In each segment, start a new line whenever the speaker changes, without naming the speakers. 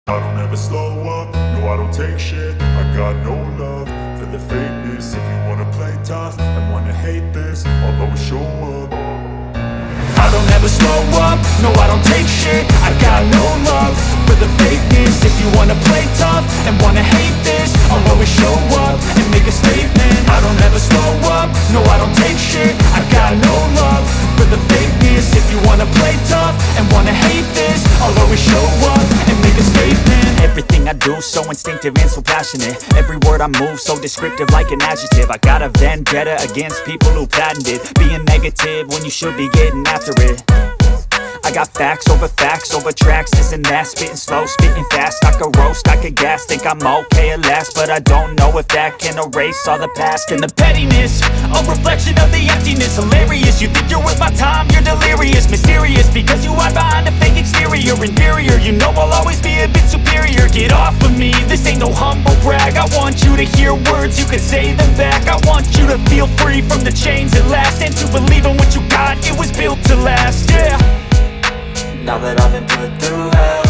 I don't ever slow up, no I don't take shit. I got no love for the fakeness. If you wanna play tough and wanna hate this, I'll always show up. I don't ever slow up, no I don't take shit. I got no love for the fakeness. If you wanna play tough and wanna hate this, I'll always show up and make a statement. I don't ever slow up, no I don't take shit. I got no love for the fakeness. If you wanna play tough and wanna hate this, I'll always show up and make a statement.
Everything I do so instinctive and so passionate. Every word I move so descriptive like an adjective. I got a vendetta against people who patented being negative when you should be getting after it. I got facts over tracks, this and that. Spitting slow, spitting fast. I could roast, I could gas. Think I'm okay at last, but I don't know if that can erase all the past. And the pettiness, a reflection of the emptiness. Hilarious, you think you're worth my time, you're delirious. Mysterious, because you hide behind a fake exterior. Inferior, you know I'll always be a bit superior. Get off of me, this ain't no humble brag. I want you to hear words, you can say them back. I want you to feel free from the chains at last, and to believe in what you got, it was built to last, yeah.
Now that I've been put through hell,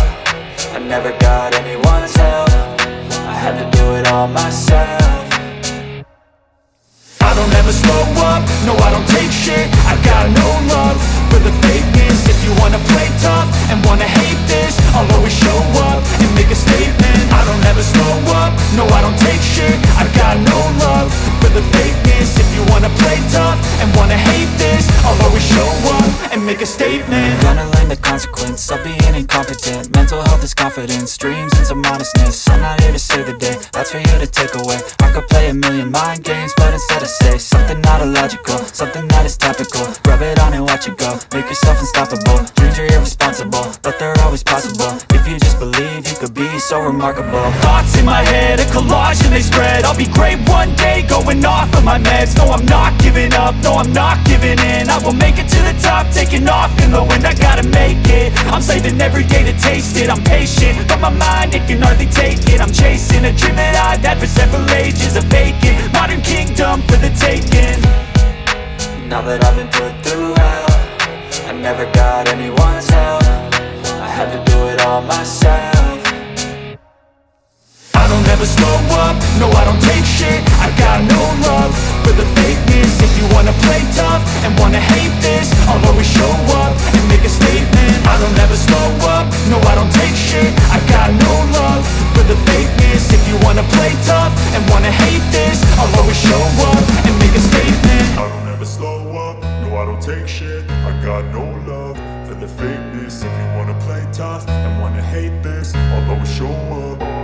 I never got anyone's help. I had to do it all myself.
I don't ever slow up, no I don't take shit. I got no love for the fakeness. If you wanna play tough and wanna hate this, I'll always show up and make a statement. I don't ever slow up, no I don't take shit. I got no love for the fakeness. If you wanna play tough and wanna hate this, I'll always show up and make a statement.
Gonna learn the consequence of being incompetent. Mental health is confidence, dreams and some modestness. I'm not here to save the day, that's for you to take away. I could play a million mind games, but instead I say something not illogical, something that is topical. Rub it on and watch it go, make yourself unstoppable. Dreams are irresponsible, but they're always possible. If you just believe, you could be so remarkable.
Thoughts in my head, a collage and they spread. I'll be great one day, going off of my meds. No, I'm not giving up, no, I'm not giving in. I will make it to the top, taking off in the wind. I gotta make it, I'm saving every day to taste it. I'm patient, but my mind, it can hardly take it. I'm chasing a dream that I've had for several ages. A vacant, modern kingdom for the taking.
Now that I've been put through hell, I never got anyone's help. I had to do it all myself.
I don't ever slow up, no I don't take shit. I got no love for the fakeness. If you wanna play tough and wanna hate this, I'll always show up and make a statement. I don't ever slow up, no I don't take shit. I got no love for the fakeness. If you wanna play tough and wanna hate this, I'll always show up and make a statement. I don't ever slow up, no I don't take shit. I got no love for the fakeness. If you wanna play tough and wanna hate this, I'll always show up.